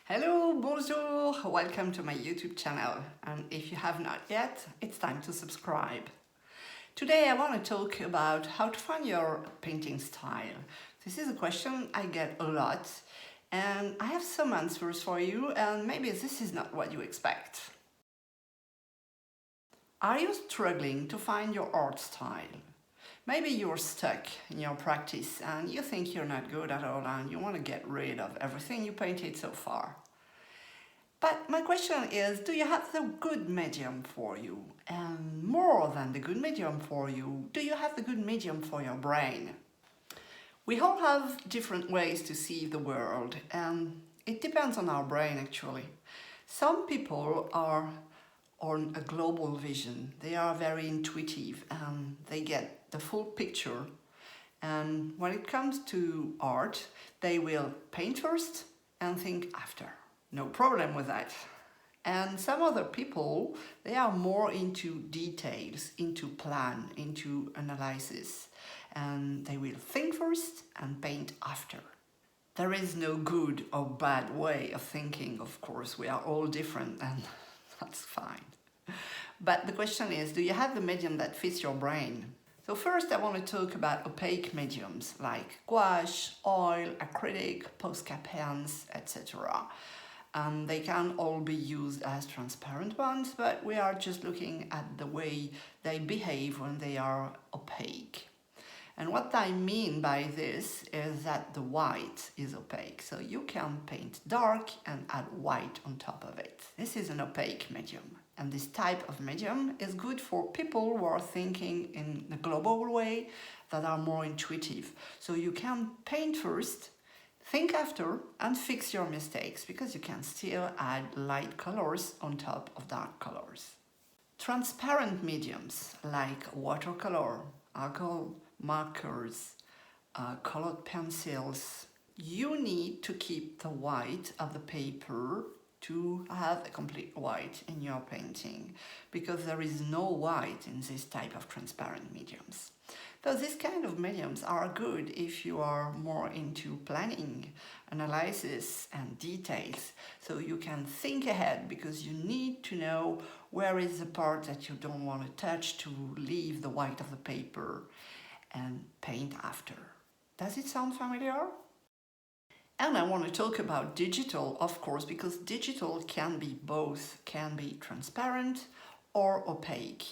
Hello, bonjour, welcome to my YouTube channel, and if you have not yet, it's time to subscribe. Today I want to talk about how to find your painting style. This is a question I get a lot, and I have some answers for you, and maybe this is not what you expect. Are you struggling to find your art style? Maybe you're stuck in your practice and you think you're not good at all and you want to get rid of everything you painted so far. But my question is, do you have the good medium for you? And more than the good medium for you, do you have the good medium for your brain? We all have different ways to see the world, and it depends on our brain actually. Some people are on a global vision. They are very intuitive and they get the full picture. And when it comes to art, they will paint first and think after. No problem with that. And some other people, they are more into details, into plan, into analysis. And they will think first and paint after. There is no good or bad way of thinking, of course. We are all different and that's fine. But the question is, do you have the medium that fits your brain? So first I want to talk about opaque mediums like gouache, oil, acrylic, Posca pens, etc. They can all be used as transparent ones, but we are just looking at the way they behave when they are opaque. And what I mean by this is that the white is opaque, so you can paint dark and add white on top of it. This is an opaque medium, and this type of medium is good for people who are thinking in a global way, that are more intuitive. So you can paint first, think after, and fix your mistakes, because you can still add light colors on top of dark colors. Transparent mediums like watercolor, alcohol markers, colored pencils, you need to keep the white of the paper to have a complete white in your painting, because there is no white in this type of transparent mediums. So these kind of mediums are good if you are more into planning, analysis and details, so you can think ahead, because you need to know where is the part that you don't want to touch to leave the white of the paper, and paint after. Does it sound familiar? And I want to talk about digital, of course, because digital can be both, can be transparent or opaque.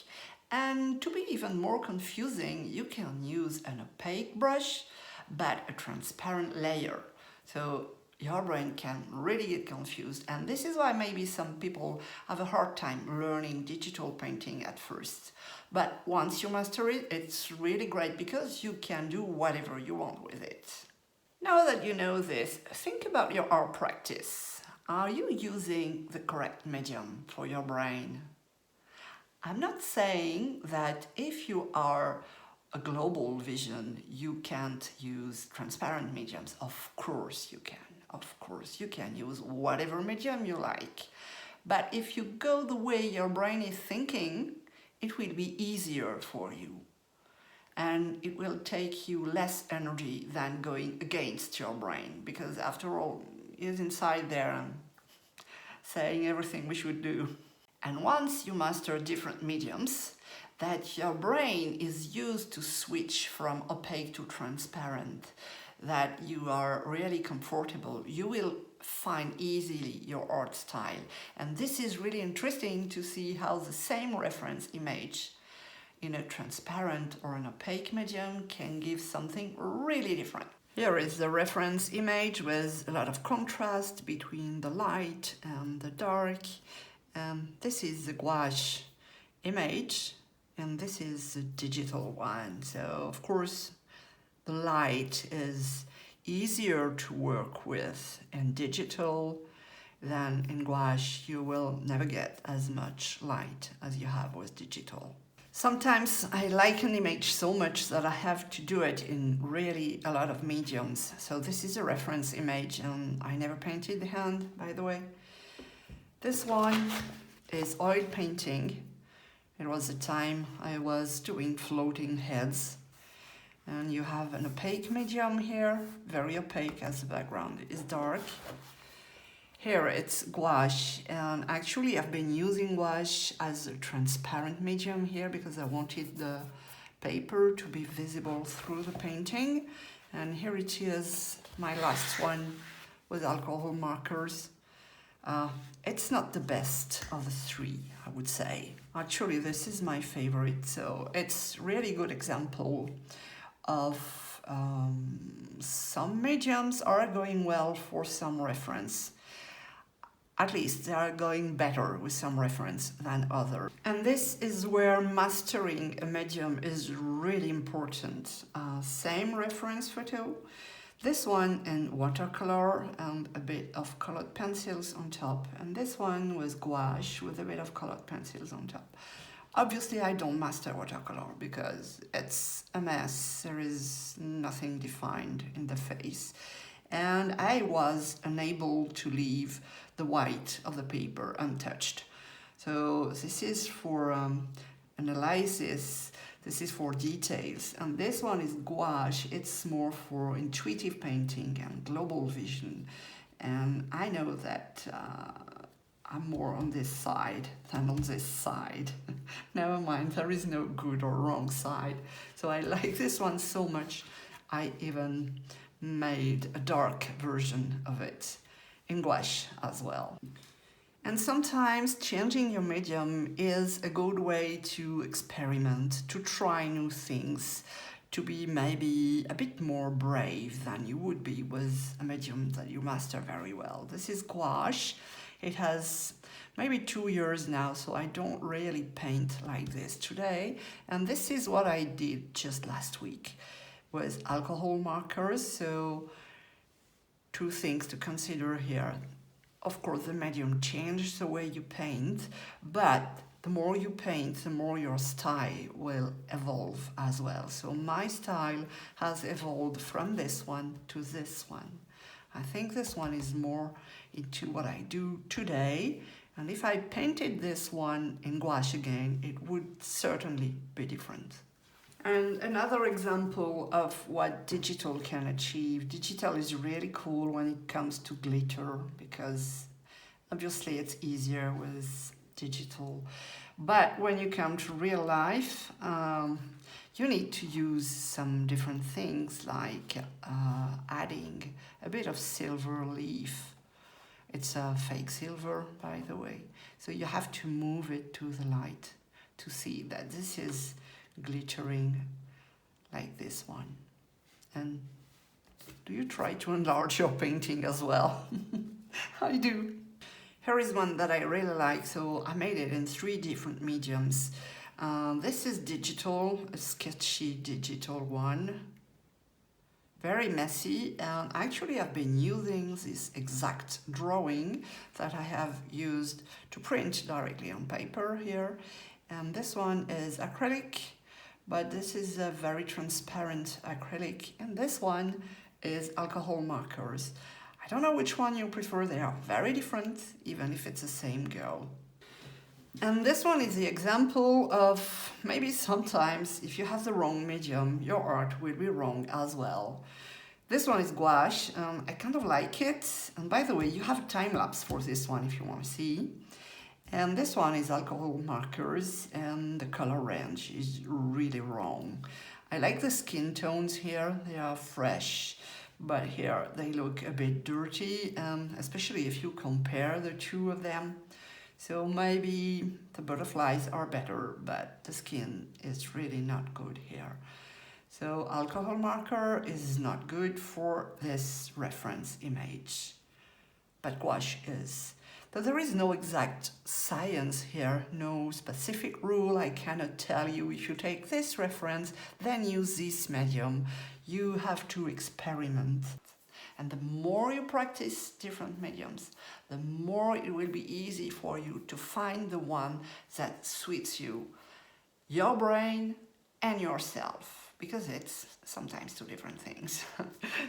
And to be even more confusing, you can use an opaque brush, but a transparent layer. So your brain can really get confused, and this is why maybe some people have a hard time learning digital painting at first. But once you master it, it's really great, because you can do whatever you want with it. Now that you know this, think about your art practice. Are you using the correct medium for your brain? I'm not saying that if you are a global vision, you can't use transparent mediums. Of course you can. Of course you can use whatever medium you like. But if you go the way your brain is thinking, it will be easier for you. And it will take you less energy than going against your brain, because after all, it's inside there and saying everything we should do. And once you master different mediums, that your brain is used to switch from opaque to transparent, that you are really comfortable, you will find easily your art style. And this is really interesting to see how the same reference image in a transparent or an opaque medium can give something really different. Here is the reference image with a lot of contrast between the light and the dark. This is the gouache image, and this is the digital one. So of course the light is easier to work with in digital than in gouache. You will never get as much light as you have with digital. Sometimes I like an image so much that I have to do it in really a lot of mediums. So this is a reference image, and I never painted the hand, by the way. This one is oil painting. It was the time I was doing floating heads. And you have an opaque medium here, very opaque as the background is dark. Here it's gouache, and actually I've been using gouache as a transparent medium here because I wanted the paper to be visible through the painting. And here it is, my last one with alcohol markers. It's not the best of the three, I would say. Actually, this is my favorite, so it's really good example of some mediums are going well for some reference. At least they are going better with some reference than others. And this is where mastering a medium is really important. Same reference photo, this one in watercolor and a bit of colored pencils on top, and this one was gouache with a bit of colored pencils on top. Obviously I don't master watercolor because it's a mess, there is nothing defined in the face, and I was unable to leave the white of the paper untouched. So this is for analysis, this is for details, and this one is gouache. It's more for intuitive painting and global vision, and I know that I'm more on this side than on this side. Never mind, there is no good or wrong side. So I like this one so much, I even made a dark version of it in gouache as well. And sometimes changing your medium is a good way to experiment, to try new things, to be maybe a bit more brave than you would be with a medium that you master very well. This is gouache. It has maybe 2 years now, so I don't really paint like this today. And this is what I did just last week with alcohol markers. So 2 things to consider here. Of course, the medium changes the way you paint, but the more you paint, the more your style will evolve as well. So my style has evolved from this one to this one. I think this one is more into what I do today, and if I painted this one in gouache again, it would certainly be different. And another example of what digital can achieve. Digital is really cool when it comes to glitter because obviously it's easier with digital. But when you come to real life, you need to use some different things like adding a bit of silver leaf. It's a fake silver, by the way. So you have to move it to the light to see that this is glittering like this one. And do you try to enlarge your painting as well? I do. Here is one that I really like, so I made it in 3 different mediums. This is digital, a sketchy digital one. Very messy, and actually I've been using this exact drawing that I have used to print directly on paper here. And this one is acrylic, but this is a very transparent acrylic, and this one is alcohol markers. I don't know which one you prefer, they are very different, even if it's the same girl. And this one is the example of maybe sometimes if you have the wrong medium, your art will be wrong as well. This one is gouache, I kind of like it, and by the way, you have a time lapse for this one if you want to see. And this one is alcohol markers, and the color range is really wrong. I like the skin tones here, they are fresh, but here they look a bit dirty, especially if you compare the 2 of them. So maybe the butterflies are better, but the skin is really not good here. So alcohol marker is not good for this reference image, but gouache is. So there is no exact science here, no specific rule. I cannot tell you if you take this reference, then use this medium. You have to experiment. And the more you practice different mediums, the more it will be easy for you to find the one that suits you, your brain and yourself. Because it's sometimes 2 different things.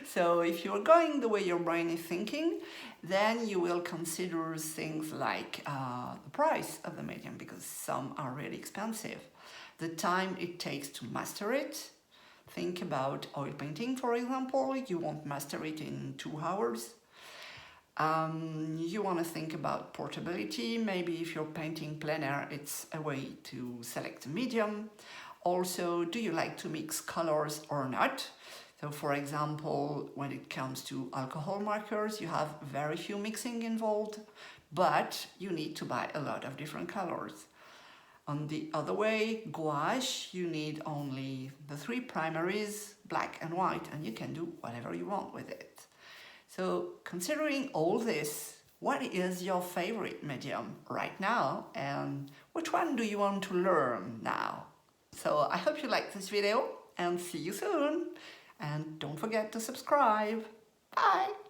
So if you're going the way your brain is thinking, then you will consider things like the price of the medium, because some are really expensive. The time it takes to master it. Think about oil painting, for example. You won't master it in 2 hours. You want to think about portability. Maybe if you're painting plein air, it's a way to select a medium. Also, do you like to mix colors or not? So for example, when it comes to alcohol markers, you have very few mixing involved, but you need to buy a lot of different colors. On the other way, gouache, you need only the three primaries, black and white, and you can do whatever you want with it. So considering all this, what is your favorite medium right now, and which one do you want to learn now? So I hope you liked this video, and see you soon. And don't forget to subscribe. Bye!